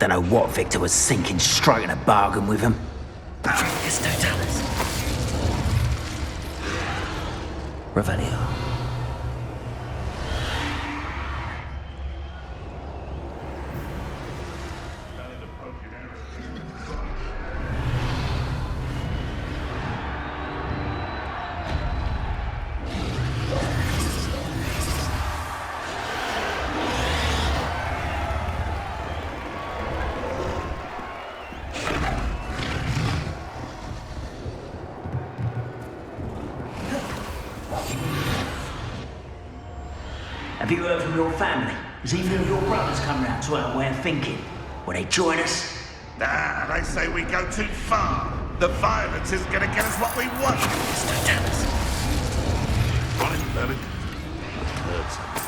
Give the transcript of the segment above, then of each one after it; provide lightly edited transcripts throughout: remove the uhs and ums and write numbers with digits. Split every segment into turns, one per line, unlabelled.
Don't know what Victor was thinking, striking a bargain with him.
It's no Dallas. Revelio.
Have you heard from your family? Has either of your brothers come round to our way of thinking? Will they join us?
Nah, they say we go too far. The violence isn't gonna get us what we want.
Mr. Dallas.
Right, Merrick. Heard something.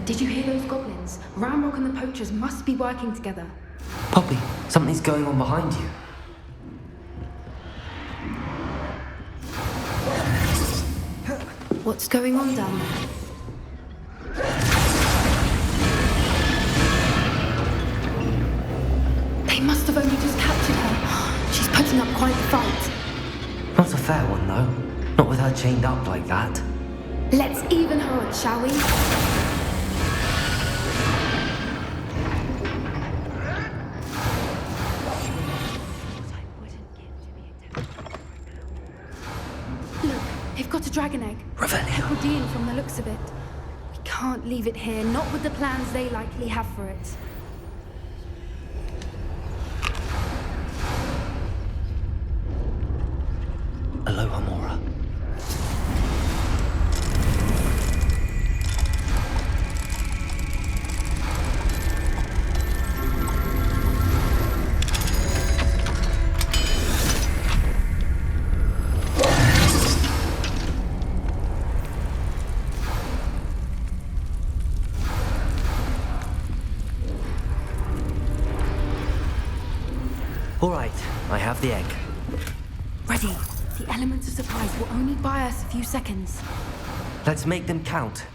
Did you hear those goblins? Ramrock and the poachers must be working together.
Poppy, something's going on behind you.
What's going on down there? They must have only just captured her. She's putting up quite the fight.
Not a fair one, though. Not with her chained up like that.
Let's even her odds, shall we? Look, they've got a dragon egg.
Revelio.
Herodean from the looks of it. We can't leave it here, not with the plans they likely have for it.
Aloha Mora. All right, I have the egg.
Ready. The elements of surprise will only buy us a few seconds.
Let's make them count.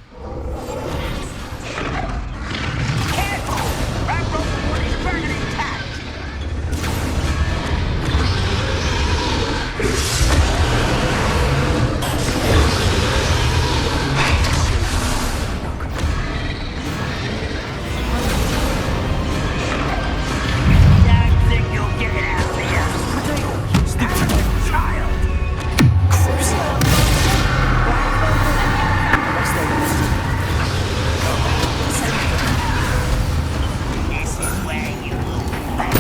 Careful! Ramrock wood is burning intact! Don't think you'll get it out of here! Child! This is where you will pay.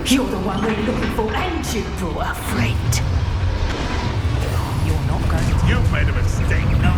You're the one we're looking for, and you brought a friend.
You're not going to...
You've made a mistake.
No,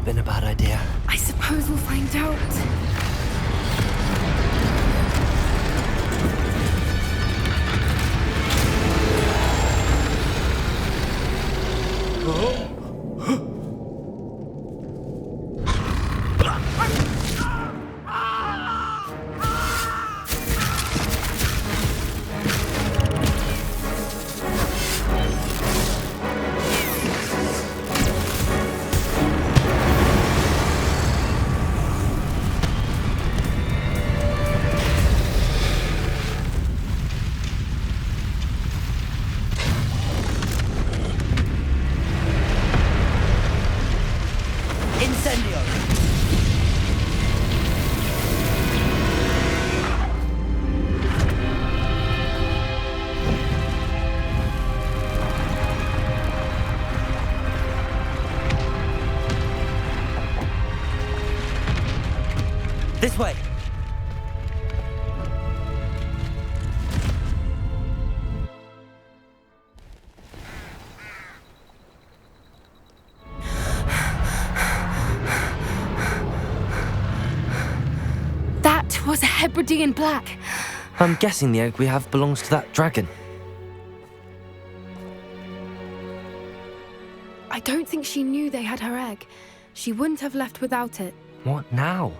been a bad idea.
I suppose we'll find out.
Incendio!
This way!
That was a Hebridean black.
I'm guessing the egg we have belongs to that dragon.
I don't think she knew they had her egg. She wouldn't have left without it.
What now?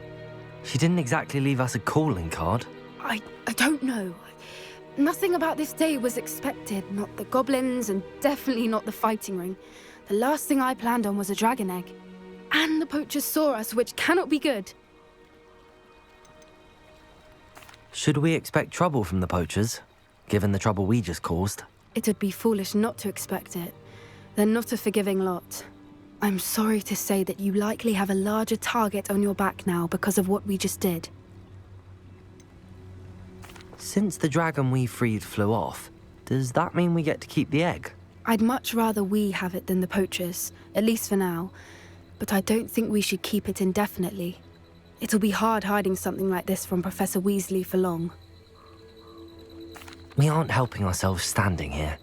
She didn't exactly leave us a calling card.
I don't know. Nothing about this day was expected. Not the goblins, and definitely not the fighting ring. The last thing I planned on was a dragon egg. And the poachers saw us, which cannot be good.
Should we expect trouble from the poachers, given the trouble we just caused?
It would be foolish not to expect it. They're not a forgiving lot. I'm sorry to say that you likely have a larger target on your back now because of what we just did.
Since the dragon we freed flew off, does that mean we get to keep the egg?
I'd much rather we have it than the poachers, at least for now. But I don't think we should keep it indefinitely. It'll be hard hiding something like this from Professor Weasley for long.
We aren't helping ourselves standing here.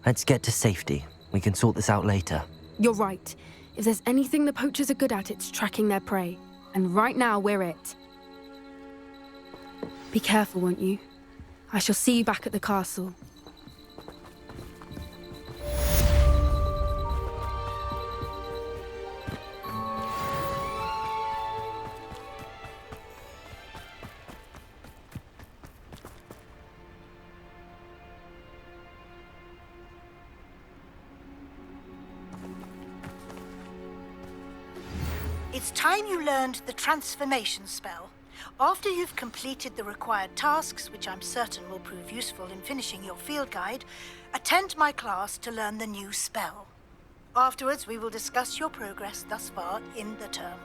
Let's get to safety. We can sort this out later.
You're right. If there's anything the poachers are good at, it's tracking their prey. And right now, we're it. Be careful, won't you? I shall see you back at the castle.
It's time you learned the transformation spell. After you've completed the required tasks, which I'm certain will prove useful in finishing your field guide, attend my class to learn the new spell. Afterwards, we will discuss your progress thus far in the term.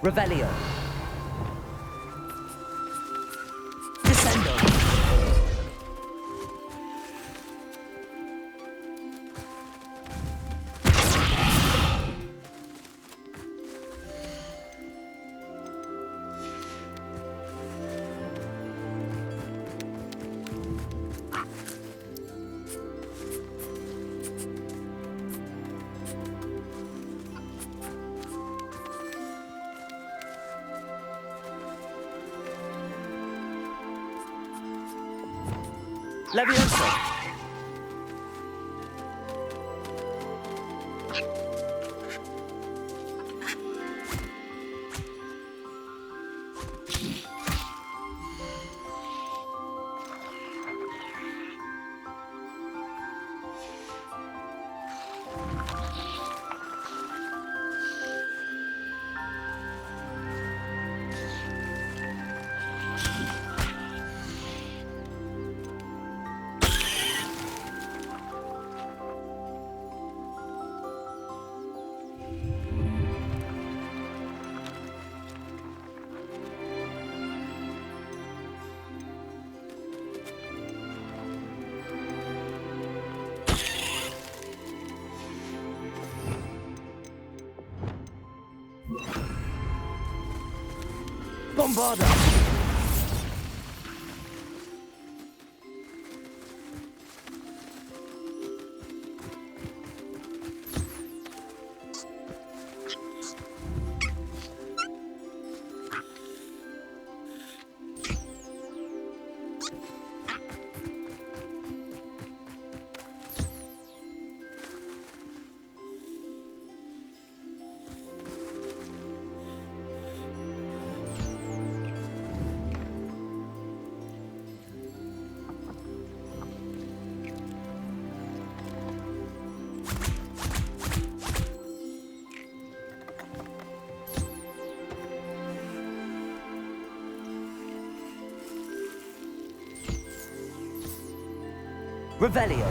Revelio. Descendo. Levioso.
Bombarda! Revelio.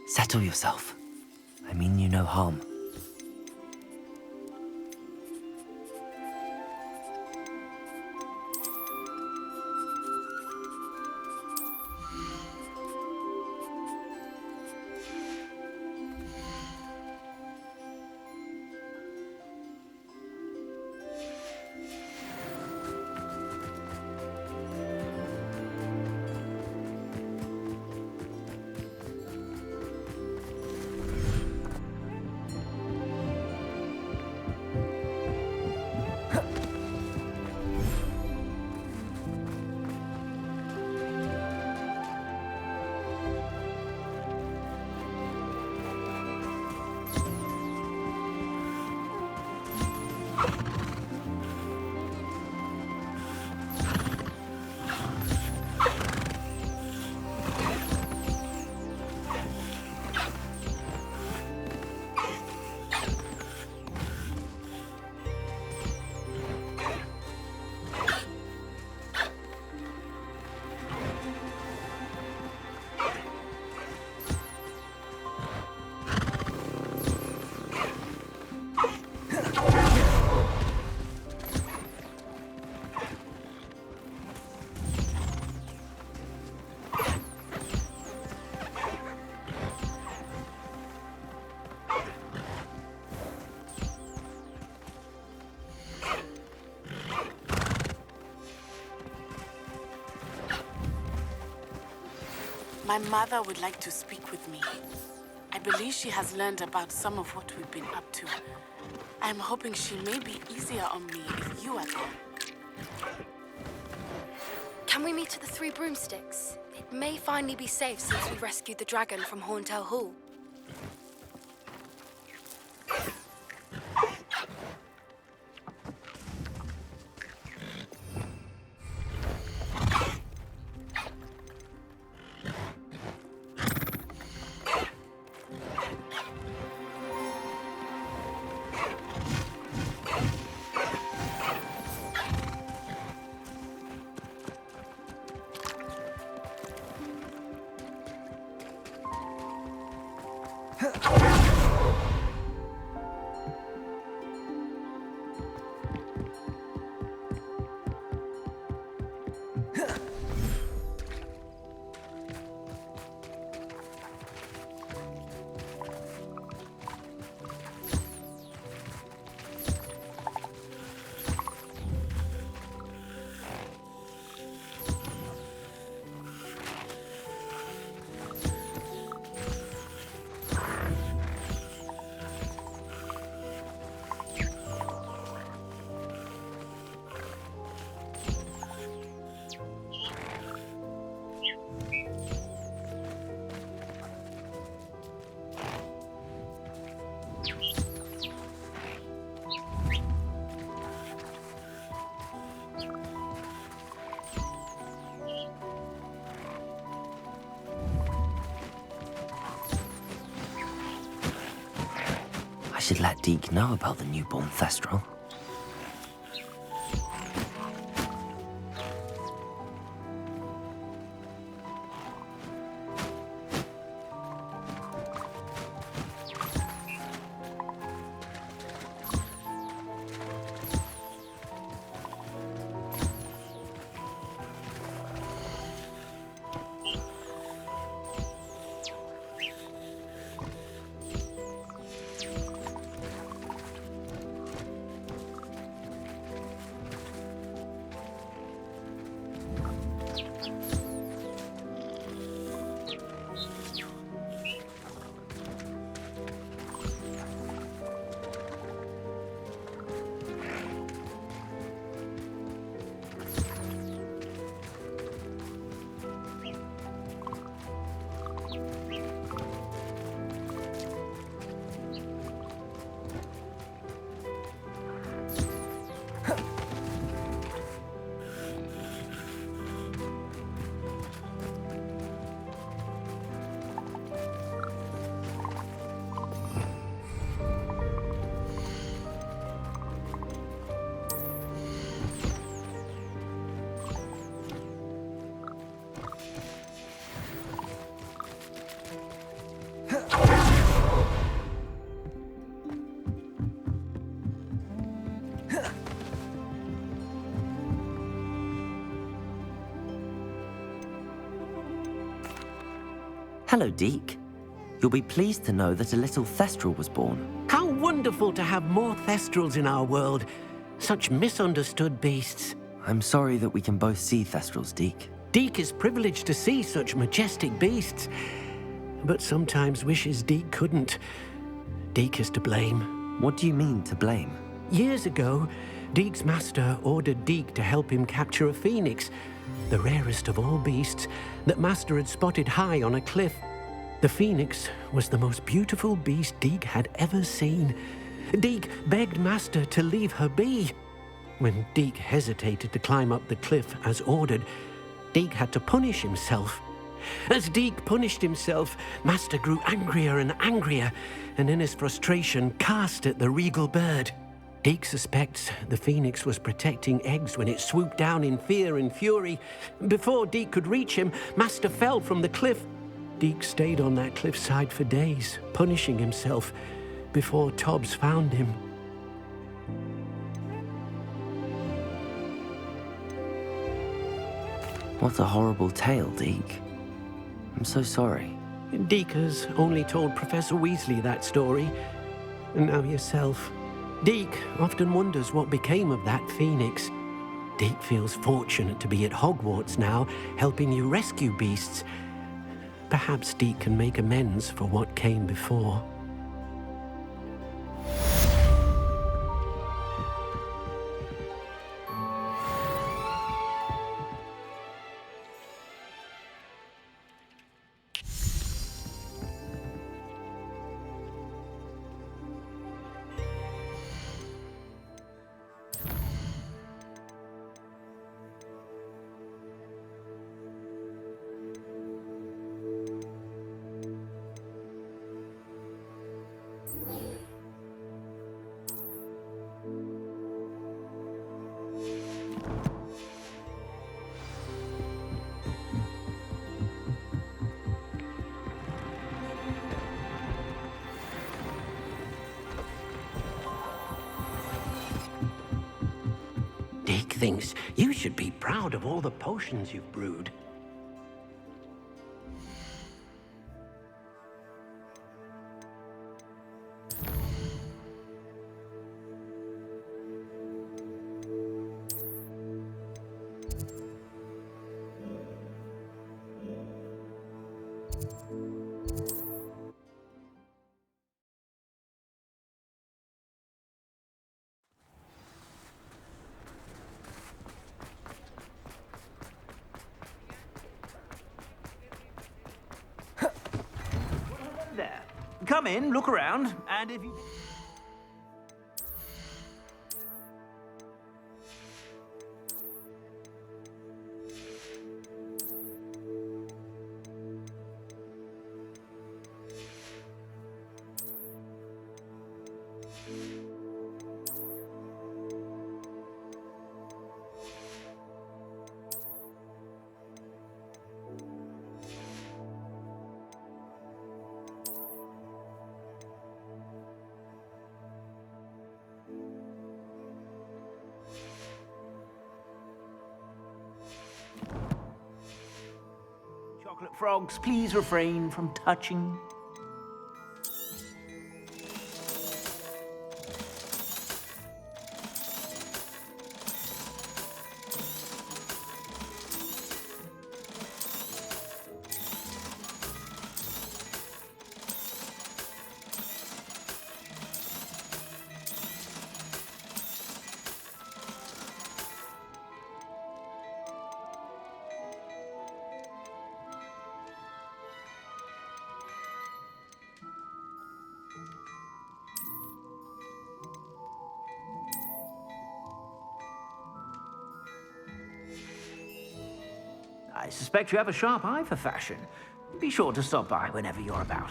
Settle yourself. I mean you no harm.
My mother would like to speak with me. I believe she has learned about some of what we've been up to. I'm hoping she may be easier on me if you are there.
Can we meet at the Three Broomsticks? It may finally be safe since we rescued the dragon from Horntail Hall.
I should let Deke know about the newborn Thestral. Hello, Deke. You'll be pleased to know that a little Thestral was born.
How wonderful to have more Thestrals in our world. Such misunderstood beasts.
I'm sorry that we can both see Thestrals, Deke.
Deke is privileged to see such majestic beasts, but sometimes wishes Deke couldn't. Deke is to blame.
What do you mean, to blame?
Years ago, Deke's master ordered Deke to help him capture a phoenix, the rarest of all beasts, that Master had spotted high on a cliff. The phoenix was the most beautiful beast Deke had ever seen. Deke begged Master to leave her be. When Deke hesitated to climb up the cliff as ordered, Deke had to punish himself. As Deke punished himself, Master grew angrier and angrier, and in his frustration cast at the regal bird. Deke suspects the phoenix was protecting eggs when it swooped down in fear and fury. Before Deke could reach him, Master fell from the cliff. Deke stayed on that cliffside for days, punishing himself, before Tobbs found him.
What a horrible tale, Deke. I'm so sorry.
Deke has only told Professor Weasley that story, and now yourself. Deke often wonders what became of that phoenix. Deke feels fortunate to be at Hogwarts now, helping you rescue beasts. Perhaps Deke can make amends for what came before. Deke thinks you should be proud of all the potions you've brewed.
come in, look around, and if you... Chocolate frogs, please refrain from touching. I suspect you have a sharp eye for fashion. Be sure to stop by whenever you're about.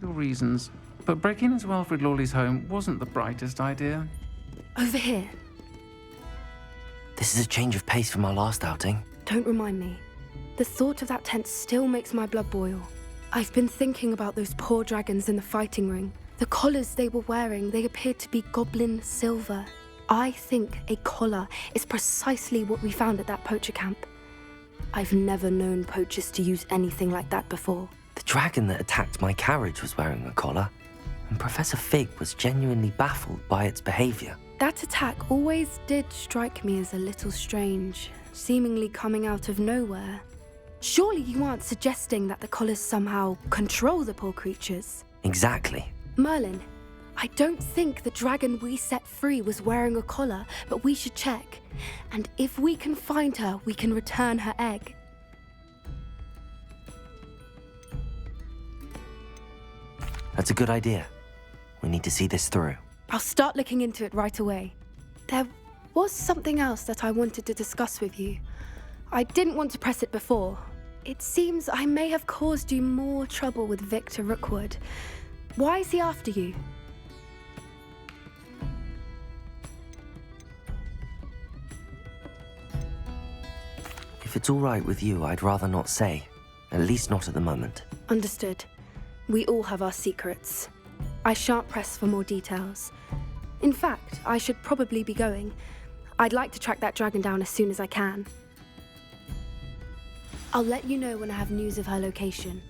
The reasons, but breaking into Alfred Lawley's home wasn't the brightest idea.
Over here.
This is a change of pace from our last outing.
Don't remind me. The thought of that tent still makes my blood boil. I've been thinking about those poor dragons in the fighting ring. The collars they were wearing, they appeared to be goblin silver. I think a collar is precisely what we found at that poacher camp. I've never known poachers to use anything like that before.
The dragon that attacked my carriage was wearing a collar, and Professor Fig was genuinely baffled by its behavior.
That attack always did strike me as a little strange, seemingly coming out of nowhere. Surely you aren't suggesting that the collars somehow control the poor creatures?
Exactly.
Merlin, I don't think the dragon we set free was wearing a collar, but we should check. And if we can find her, we can return her egg.
That's a good idea. We need to see this through.
I'll start looking into it right away. There was something else that I wanted to discuss with you. I didn't want to press it before. It seems I may have caused you more trouble with Victor Rookwood. Why is he after you?
If it's all right with you, I'd rather not say. At least not at the moment.
Understood. We all have our secrets. I shan't press for more details. In fact, I should probably be going. I'd like to track that dragon down as soon as I can. I'll let you know when I have news of her location.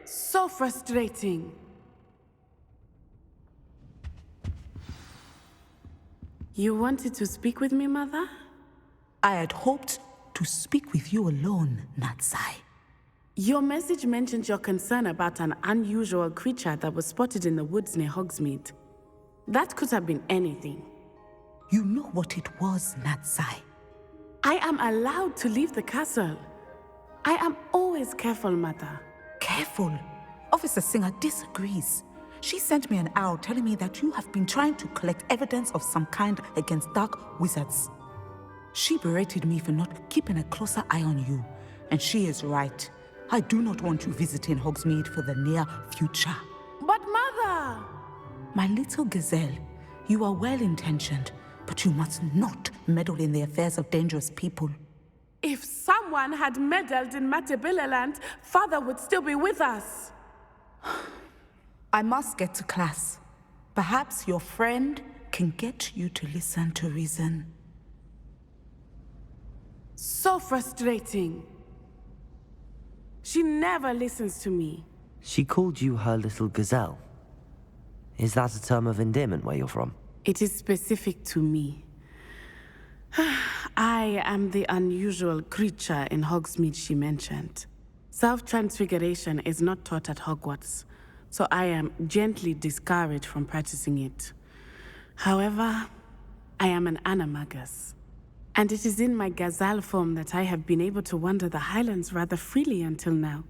So frustrating. You wanted to speak with me, Mother?
I had hoped to speak with you alone, Natsai.
Your message mentioned your concern about an unusual creature that was spotted in the woods near Hogsmeade. That could have been anything.
You know what it was, Natsai.
I am allowed to leave the castle. I am always careful, Mother.
Careful. Officer Singer disagrees. She sent me an owl telling me that you have been trying to collect evidence of some kind against dark wizards. She berated me for not keeping a closer eye on you, and she is right. I do not want you visiting Hogsmeade for the near future.
But Mother!
My little gazelle, you are well-intentioned, but you must not meddle in the affairs of dangerous people.
If someone had meddled in Matabilaland, Father would still be with us.
I must get to class. Perhaps your friend can get you to listen to reason.
So frustrating. She never listens to me.
She called you her little gazelle. Is that a term of endearment where you're from?
It is specific to me. I am the unusual creature in Hogsmeade she mentioned. Self-transfiguration is not taught at Hogwarts, so I am gently discouraged from practicing it. However, I am an animagus, and it is in my gazelle form that I have been able to wander the Highlands rather freely until now,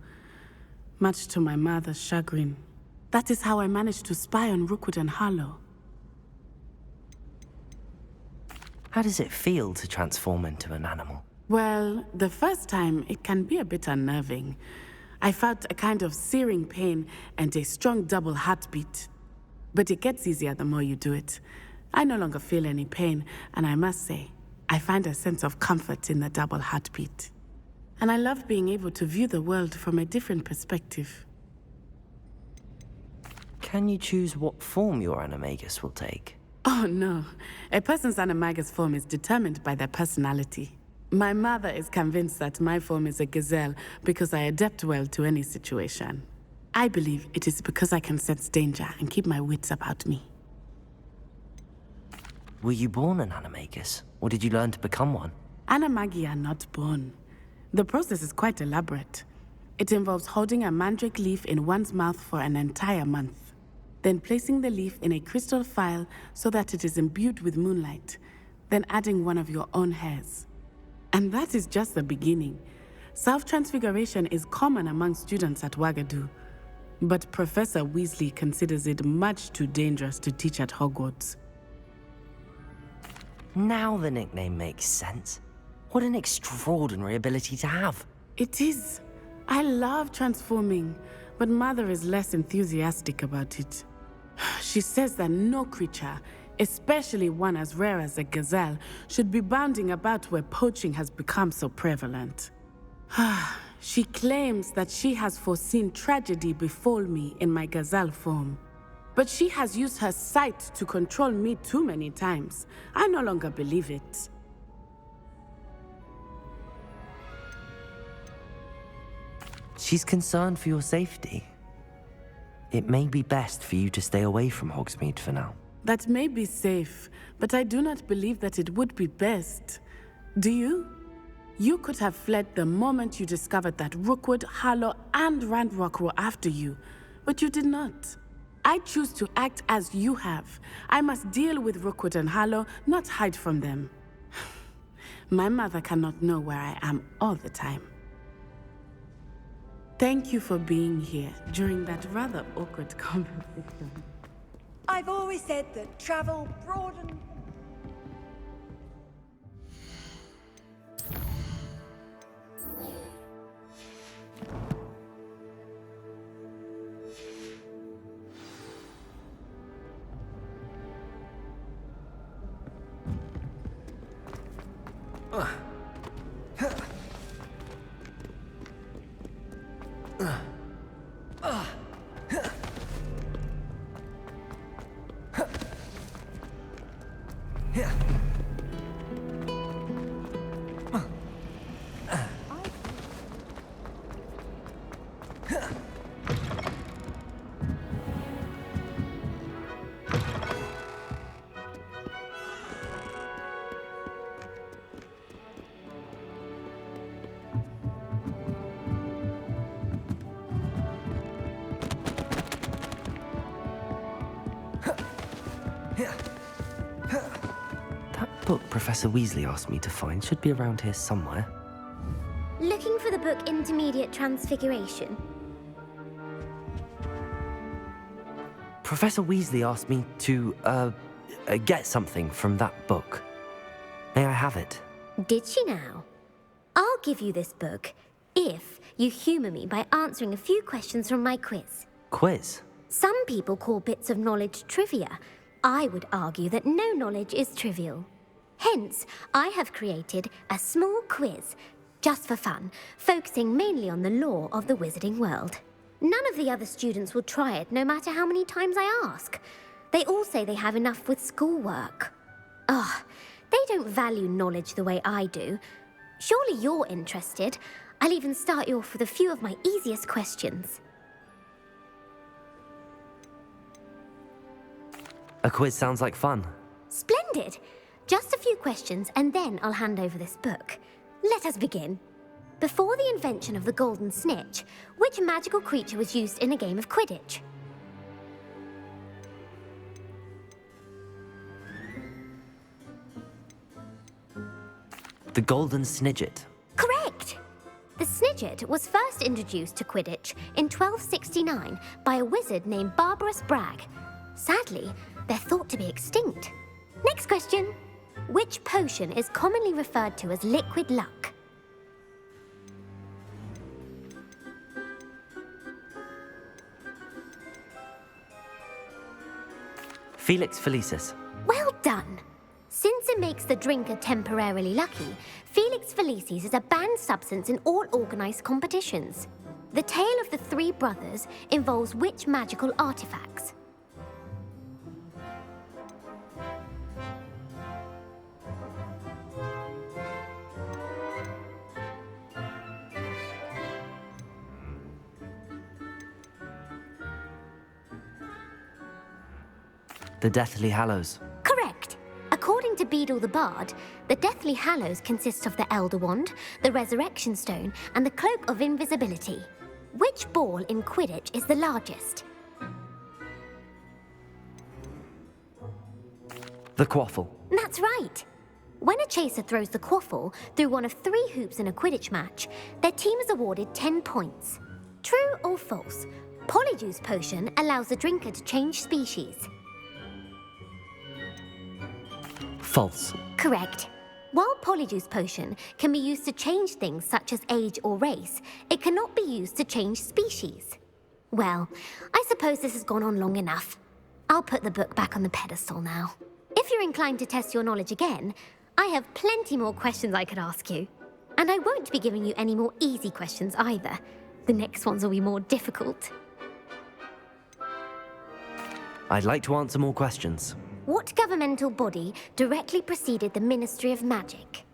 much to my mother's chagrin. That is how I managed to spy on Rookwood and Harlow.
How does it feel to transform into an animal?
Well, the first time, it can be a bit unnerving. I felt a kind of searing pain and a strong double heartbeat. But it gets easier the more you do it. I no longer feel any pain, and I must say, I find a sense of comfort in the double heartbeat. And I love being able to view the world from a different perspective.
Can you choose what form your animagus will take?
Oh no, a person's animagus form is determined by their personality. My mother is convinced that my form is a gazelle because I adapt well to any situation. I believe it is because I can sense danger and keep my wits about me.
Were you born an animagus, or did you learn to become one?
Animagi are not born. The process is quite elaborate. It involves holding a mandrake leaf in one's mouth for an entire month, then placing the leaf in a crystal phial so that it is imbued with moonlight, then adding one of your own hairs. And that is just the beginning. Self-transfiguration is common among students at Wagadu, but Professor Weasley considers it much too dangerous to teach at Hogwarts.
Now the nickname makes sense. What an extraordinary ability to have.
It is. I love transforming, but Mother is less enthusiastic about it. She says that no creature, especially one as rare as a gazelle, should be bounding about where poaching has become so prevalent. She claims that she has foreseen tragedy befall me in my gazelle form. But she has used her sight to control me too many times. I no longer believe it.
She's concerned for your safety. It may be best for you to stay away from Hogsmeade for now.
That may be safe, but I do not believe that it would be best. Do you? You could have fled the moment you discovered that Rookwood, Harlow, and Ranrock were after you, but you did not. I choose to act as you have. I must deal with Rookwood and Harlow, not hide from them. My mother cannot know where I am all the time. Thank you for being here during that rather awkward conversation.
I've always said that travel broadens.
That book Professor Weasley asked me to find should be around here somewhere.
Looking for the book Intermediate Transfiguration?
Professor Weasley asked me to, get something from that book. May I have it?
Did she now? I'll give you this book if you humor me by answering a few questions from my quiz.
Quiz?
Some people call bits of knowledge trivia. I would argue that no knowledge is trivial. Hence, I have created a small quiz, just for fun, focusing mainly on the lore of the wizarding world. None of the other students will try it, no matter how many times I ask. They all say they have enough with schoolwork. Ugh, they don't value knowledge the way I do. Surely you're interested. I'll even start you off with a few of my easiest questions.
A quiz sounds like fun.
Splendid! Just a few questions and then I'll hand over this book. Let us begin. Before the invention of the golden snitch, which magical creature was used in a game of Quidditch?
The golden snidget.
Correct! The snidget was first introduced to Quidditch in 1269 by a wizard named Barbarous Bragg. Sadly, they're thought to be extinct. Next question. Which potion is commonly referred to as liquid luck?
Felix Felicis.
Well done! Since it makes the drinker temporarily lucky, Felix Felicis is a banned substance in all organised competitions. The tale of the three brothers involves which magical artifacts?
The Deathly Hallows.
Correct. According to Beadle the Bard, the Deathly Hallows consists of the Elder Wand, the Resurrection Stone, and the Cloak of Invisibility. Which ball in Quidditch is the largest?
The Quaffle.
That's right. When a chaser throws the quaffle through one of 3 hoops in a Quidditch match, their team is awarded 10 points. True or false? Polyjuice Potion allows the drinker to change species.
False.
Correct. While Polyjuice Potion can be used to change things such as age or race, it cannot be used to change species. Well, I suppose this has gone on long enough. I'll put the book back on the pedestal now. If you're inclined to test your knowledge again, I have plenty more questions I could ask you. And I won't be giving you any more easy questions either. The next ones will be more difficult.
I'd like to answer more questions.
What governmental body directly preceded the Ministry of Magic?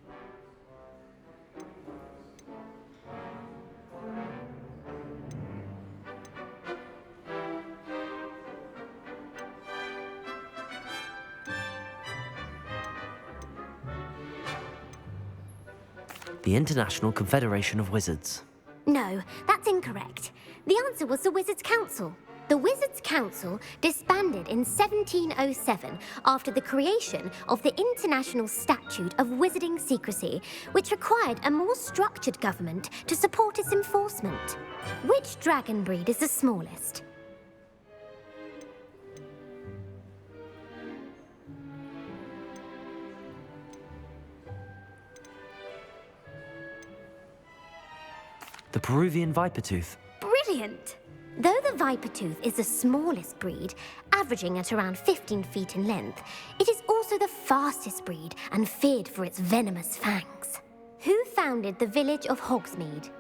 The International Confederation of Wizards.
No, that's incorrect. The answer was the Wizards' Council. The Wizards' Council disbanded in 1707 after the creation of the International Statute of Wizarding Secrecy, which required a more structured government to support its enforcement. Which dragon breed is the smallest?
The Peruvian Vipertooth.
Brilliant! Though the Vipertooth is the smallest breed, averaging at around 15 feet in length, it is also the fastest breed and feared for its venomous fangs. Who founded the village of Hogsmeade?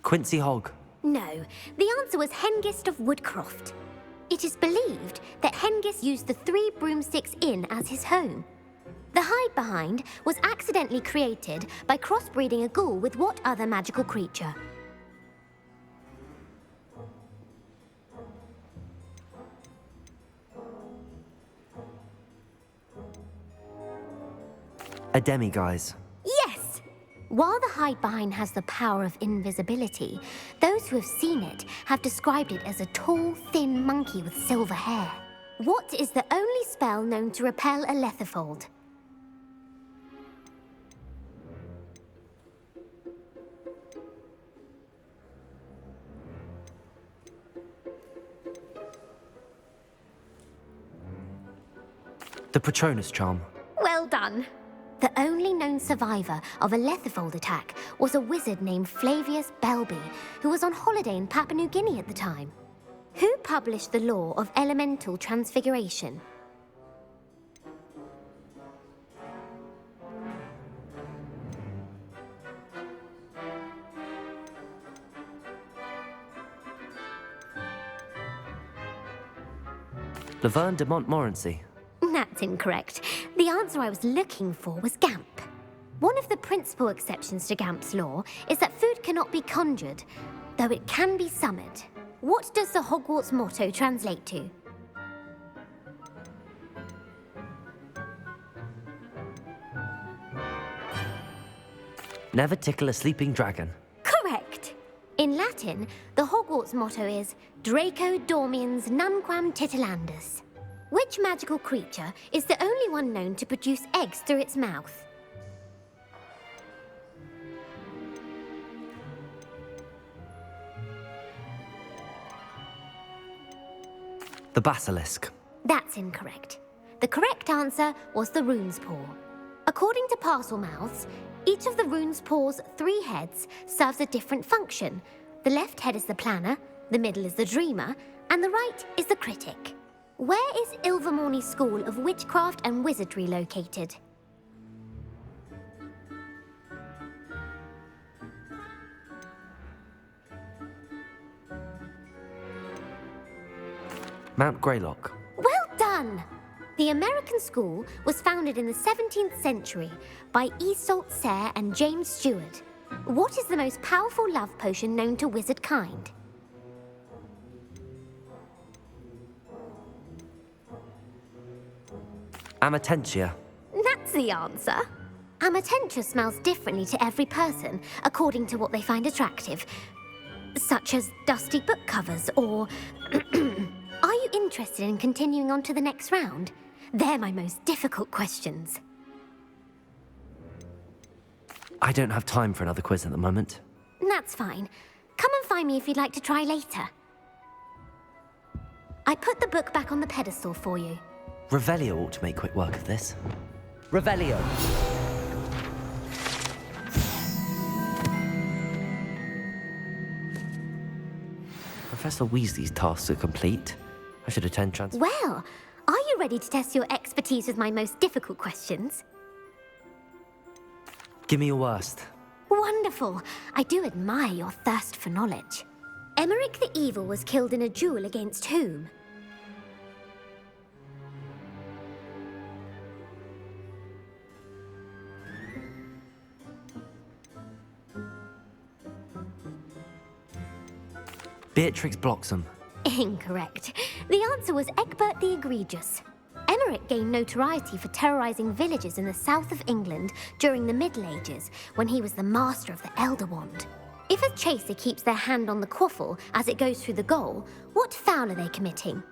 Quincy Hogg.
No, the answer was Hengist of Woodcroft. It is believed that Hengist used the 3 Broomsticks Inn as his home. The hide-behind was accidentally created by crossbreeding a ghoul with what other magical creature?
A demiguise.
Yes! While the hide-behind has the power of invisibility, those who have seen it have described it as a tall, thin monkey with silver hair. What is the only spell known to repel a lethifold?
The Patronus charm.
Well done. The only known survivor of a Lethifold attack was a wizard named Flavius Belby, who was on holiday in Papua New Guinea at the time. Who published the law of elemental transfiguration?
Laverne de Montmorency.
That's incorrect. The answer I was looking for was Gamp. One of the principal exceptions to Gamp's law is that food cannot be conjured, though it can be summoned. What does the Hogwarts motto translate to?
Never tickle a sleeping dragon.
Correct. In Latin, the Hogwarts motto is Draco Dormiens Nunquam Titilandus. Which magical creature is the only one known to produce eggs through its mouth?
The basilisk.
That's incorrect. The correct answer was the rune's paw. According to Parselmouths, each of the rune's paw's 3 heads serves a different function. The left head is the planner, the middle is the dreamer, and the right is the critic. Where is Ilvermorny School of Witchcraft and Wizardry located?
Mount Greylock.
Well done! The American school was founded in the 17th century by Iseult Sayre and James Stewart. What is the most powerful love potion known to wizard kind?
Amatentia.
That's the answer. Amatentia smells differently to every person, according to what they find attractive, such as dusty book covers or... Are you interested in continuing on to the next round? They're my most difficult questions.
I don't have time for another quiz at the moment.
That's fine. Come and find me if you'd like to try later. I put the book back on the pedestal for you.
Revelio ought to make quick work of this. Revelio! Professor Weasley's tasks are complete. I should attend
Well, are you ready to test your expertise with my most difficult questions?
Give me your worst.
Wonderful. I do admire your thirst for knowledge. Emeric the Evil was killed in a duel against whom?
Beatrix Bloxham.
Incorrect. The answer was Egbert the Egregious. Emeric gained notoriety for terrorizing villages in the south of England during the Middle Ages, when he was the master of the Elder Wand. If a chaser keeps their hand on the quaffle as it goes through the goal, what foul are they committing?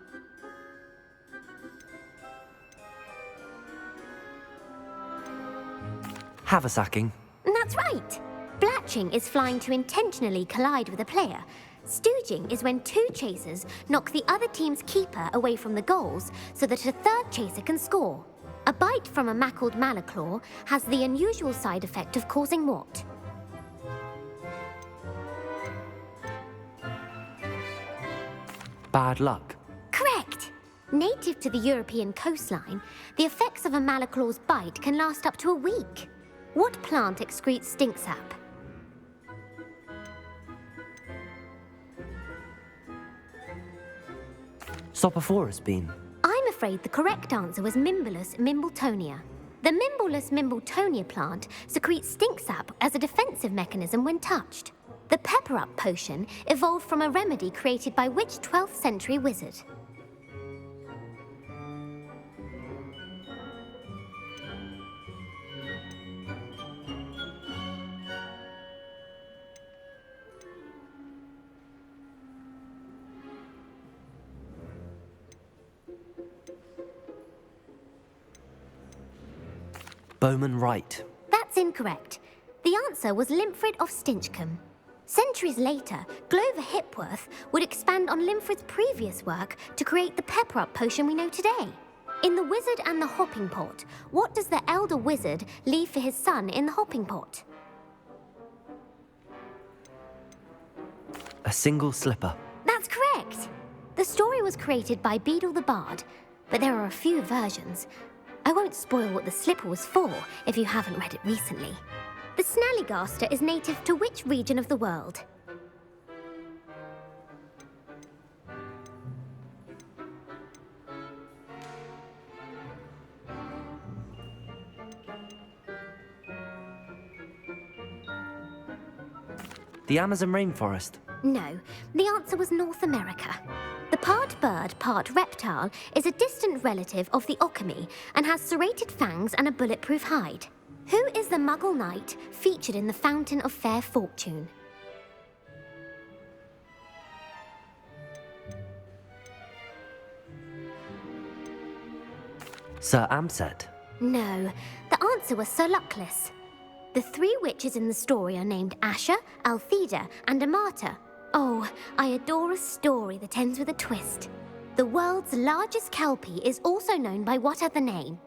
Haversacking.
That's right. Blatching is flying to intentionally collide with a player. Stooging is when 2 chasers knock the other team's keeper away from the goals so that a 3rd chaser can score. A bite from a mackled malaclaw has the unusual side effect of causing what?
Bad luck.
Correct! Native to the European coastline, the effects of a malaclaw's bite can last up to a week. What plant excretes stink sap?
Sopophorus bean.
I'm afraid the correct answer was Mimbolus mimbletonia. The Mimbolus mimbletonia plant secretes stink sap as a defensive mechanism when touched. The pepper-up potion evolved from a remedy created by which 12th century wizard?
Bowman Wright.
That's incorrect. The answer was Limfrid of Stinchcombe. Centuries later, Glover Hipworth would expand on Limfrid's previous work to create the pepper-up potion we know today. In The Wizard and the Hopping Pot, what does the elder wizard leave for his son in the hopping pot?
A single slipper.
That's correct! The story was created by Beadle the Bard, but there are a few versions. I won't spoil what the slipper was for if you haven't read it recently. The Snallygaster is native to which region of the world?
The Amazon rainforest.
No, the answer was North America. The part bird, part reptile is a distant relative of the Occamy and has serrated fangs and a bulletproof hide. Who is the Muggle knight featured in the Fountain of Fair Fortune?
Sir Amset.
No, the answer was Sir Luckless. The three witches in the story are named Asher, Altheda, and Amata. Oh, I adore a story that ends with a twist. The world's largest kelpie is also known by what other name?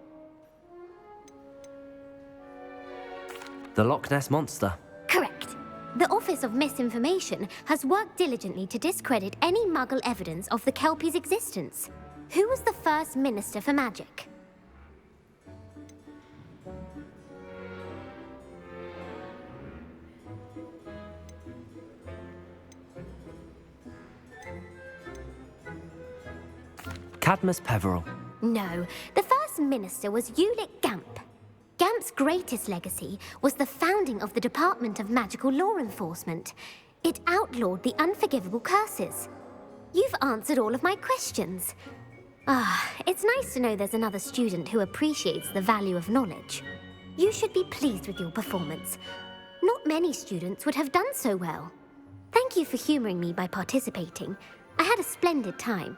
The Loch Ness Monster.
Correct. The Office of Misinformation has worked diligently to discredit any Muggle evidence of the kelpie's existence. Who was the first Minister for Magic?
Cadmus Peveril.
No, the first minister was Ulick Gamp. Gamp's greatest legacy was the founding of the Department of Magical Law Enforcement. It outlawed the unforgivable curses. You've answered all of my questions. It's nice to know there's another student who appreciates the value of knowledge. You should be pleased with your performance. Not many students would have done so well. Thank you for humoring me by participating. I had a splendid time.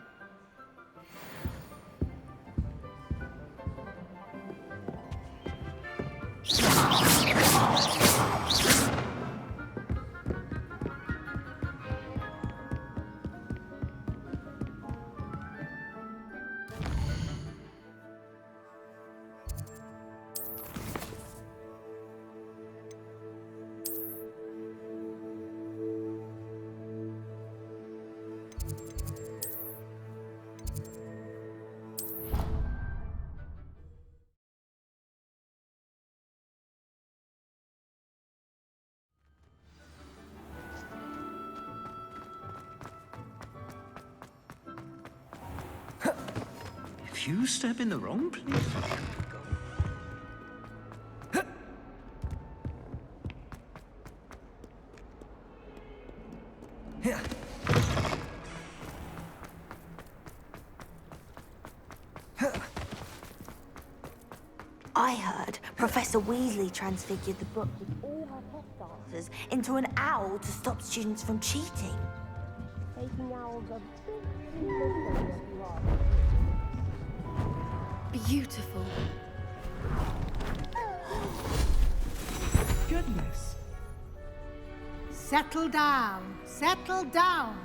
If you step in the wrong place...
I heard Professor Weasley transfigured the book with all her test answers into an owl to stop students from cheating. Taking owls are
Beautiful.
Goodness. Settle down. Settle down.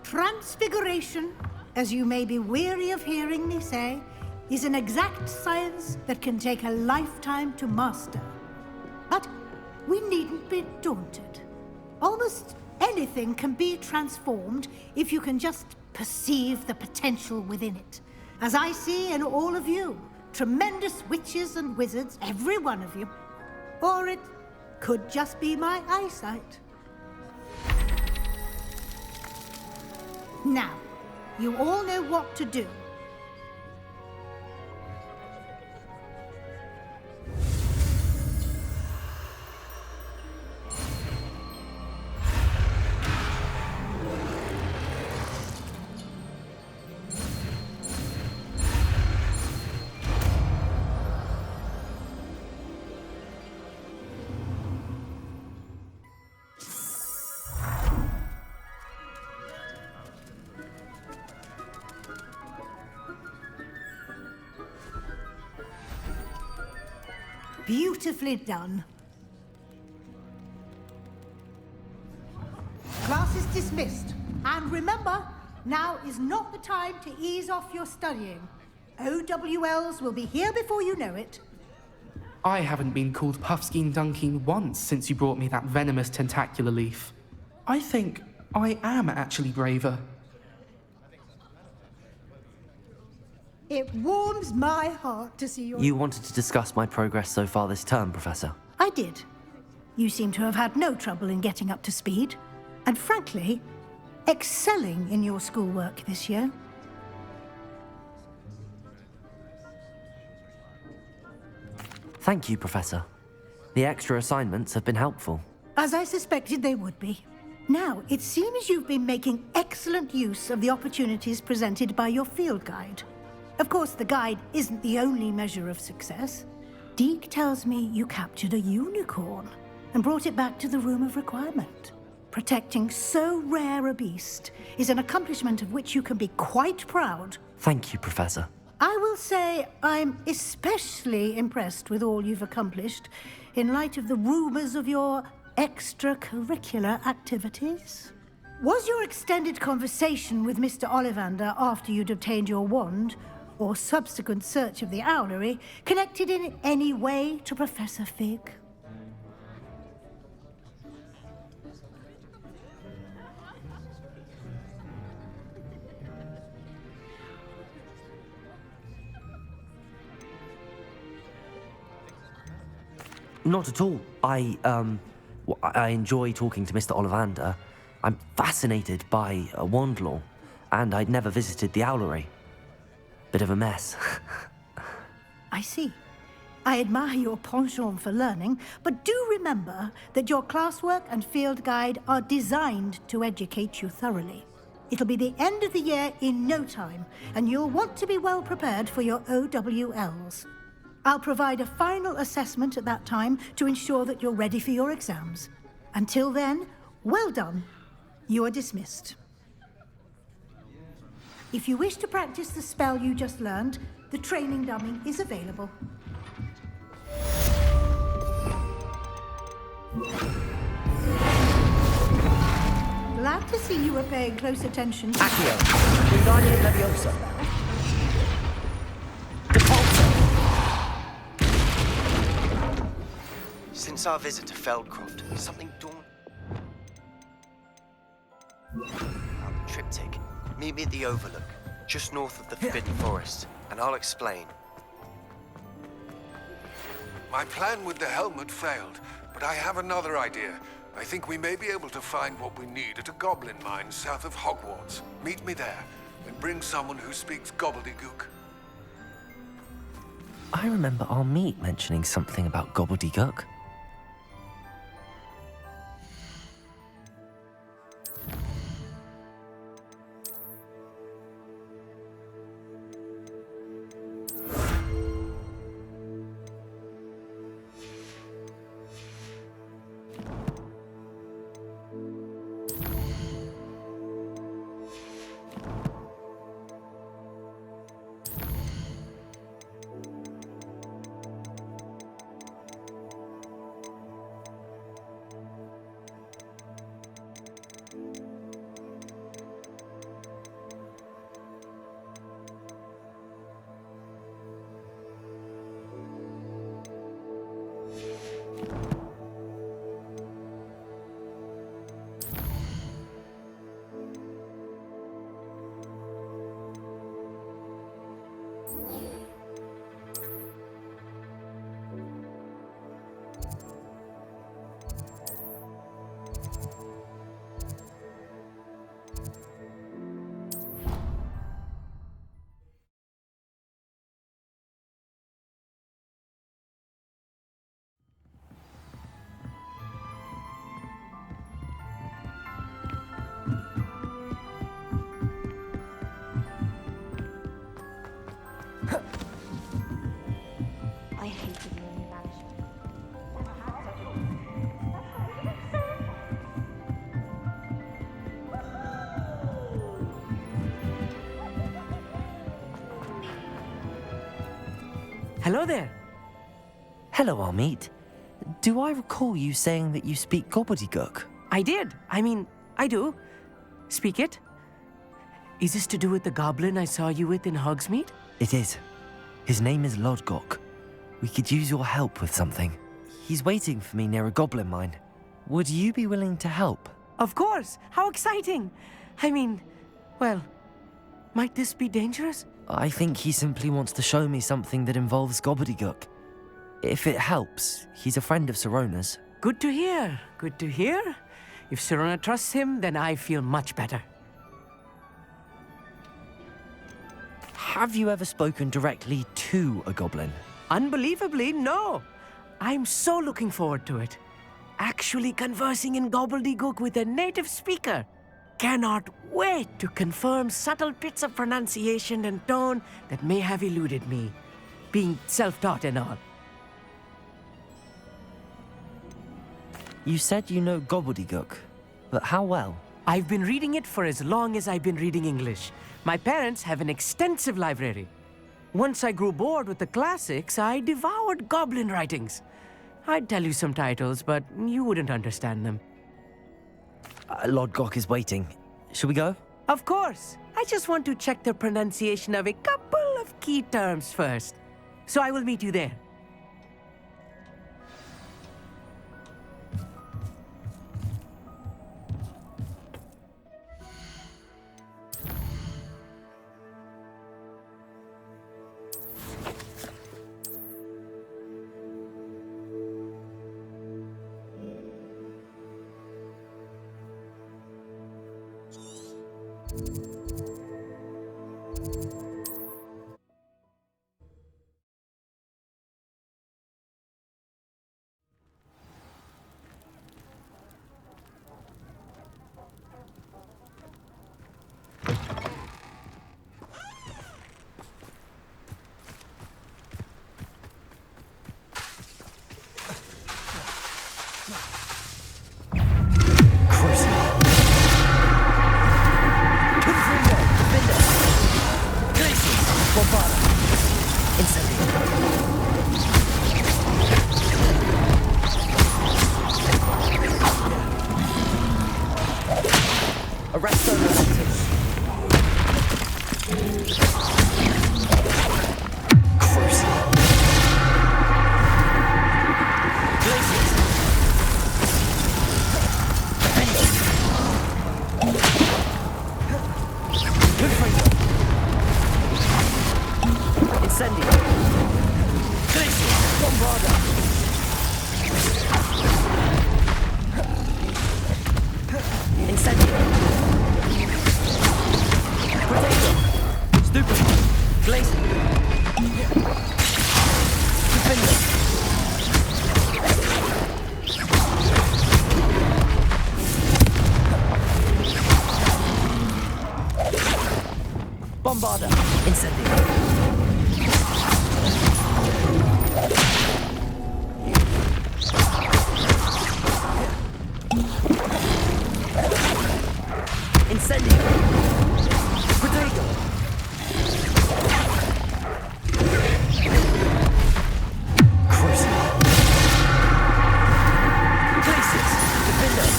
Transfiguration, as you may be weary of hearing me say, is an exact science that can take a lifetime to master. But we needn't be daunted. Almost anything can be transformed if you can just perceive the potential within it. As I see in all of you, tremendous witches and wizards, every one of you. Or it could just be my eyesight. Now, you all know what to do. Beautifully done. Class is dismissed. And remember, now is not the time to ease off your studying. OWLs will be here before you know it.
I haven't been called Puffskein Dunking once since you brought me that venomous tentacular leaf. I think I am actually braver.
It warms my heart to see your...
You wanted to discuss my progress so far this term, Professor?
I did. You seem to have had no trouble in getting up to speed. And frankly, excelling in your schoolwork this year.
Thank you, Professor. The extra assignments have been helpful.
As I suspected they would be. Now, it seems you've been making excellent use of the opportunities presented by your field guide. Of course, the guide isn't the only measure of success. Deke tells me you captured a unicorn and brought it back to the Room of Requirement. Protecting so rare a beast is an accomplishment of which you can be quite proud.
Thank you, Professor.
I will say I'm especially impressed with all you've accomplished in light of the rumors of your extracurricular activities. Was your extended conversation with Mr. Ollivander after you'd obtained your wand, or subsequent search of the owlery, connected in any way to Professor Fig?
Not at all. I enjoy talking to Mr. Ollivander. I'm fascinated by wand law, and I'd never visited the owlery. Bit of a mess.
I see. I admire your penchant for learning, but do remember that your classwork and field guide are designed to educate you thoroughly. It'll be the end of the year in no time, and you'll want to be well prepared for your OWLs. I'll provide a final assessment at that time to ensure that you're ready for your exams. Until then, well done. You are dismissed. If you wish to practice the spell you just learned, the training dummy is available. Glad to see you were paying close attention to...
Accio. Wingardium Leviosa.
Since our visit to Feldcroft, something dawned. Found the triptych. Meet me at the Overlook, just north of the Forbidden Forest, and I'll explain.
My plan with the helmet failed, but I have another idea. I think we may be able to find what we need at a goblin mine south of Hogwarts. Meet me there, and bring someone who speaks gobbledygook.
I remember our meet mentioning something about gobbledygook.
I hated learning banishment.
Hello there. Hello, Amit. Do I recall you saying that you speak gobbledygook?
I did. I mean, I do. Speak it. Is this to do with the goblin I saw you with in Hogsmeade?
It is. His name is Lodgok. We could use your help with something. He's waiting for me near a goblin mine. Would you be willing to help?
Of course! How exciting! I mean, well, might this be dangerous?
I think he simply wants to show me something that involves gobbledygook. If it helps, he's a friend of Sirona's.
Good to hear. Good to hear. If Sirona trusts him, then I feel much better.
Have you ever spoken directly to a goblin?
Unbelievably, no. I'm so looking forward to it. Actually conversing in gobbledygook with a native speaker. Cannot wait to confirm subtle bits of pronunciation and tone that may have eluded me, being self-taught and all.
You said you know gobbledygook, but how well?
I've been reading it for as long as I've been reading English. My parents have an extensive library. Once I grew bored with the classics, I devoured goblin writings. I'd tell you some titles, but you wouldn't understand them.
Lodgok is waiting. Shall we go?
Of course. I just want to check the pronunciation of a couple of key terms first. So I will meet you there.
Bombarda. Incendio. Incendio. Potato. Cruising. Places. Defender.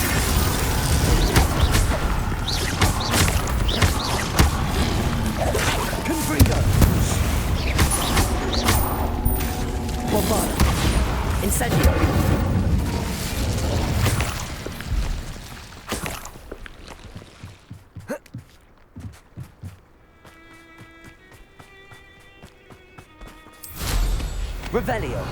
Confringo. Bombarda. Incendio. Revelio.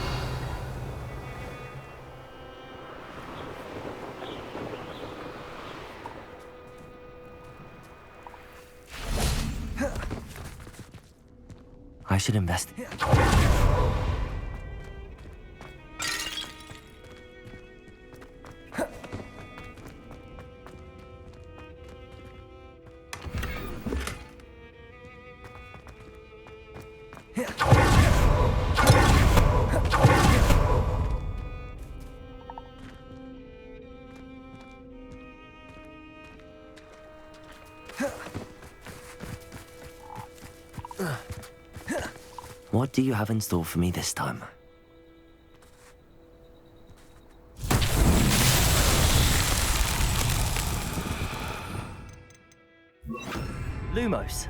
I should invest. What do you have in store for me this time? Lumos.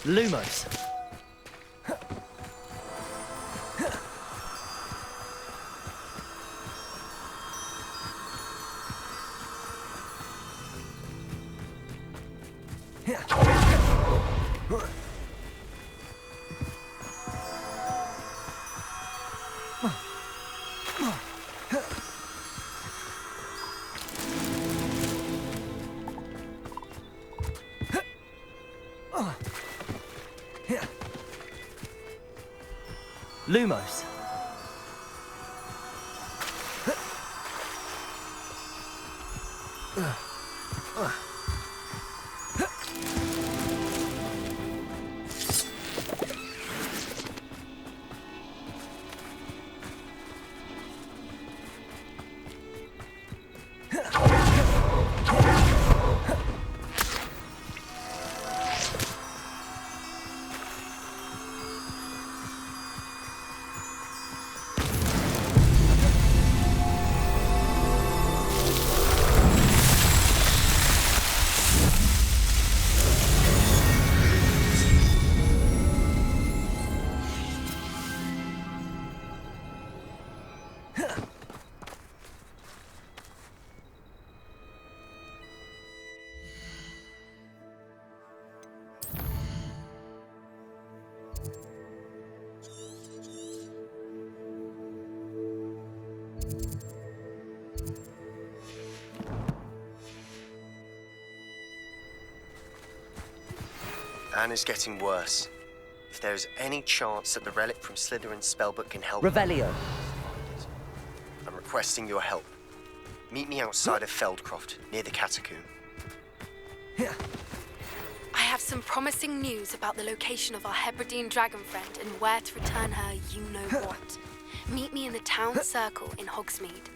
Lumos. Lumos.
Anna's getting worse. If there is any chance that the relic from Slytherin's spellbook can help
Revelio.
I'm requesting your help. Meet me outside of Feldcroft, near the catacomb.
I have some promising news about the location of our Hebridean dragon friend and where to return her you-know-what. Meet me in the town circle in Hogsmeade.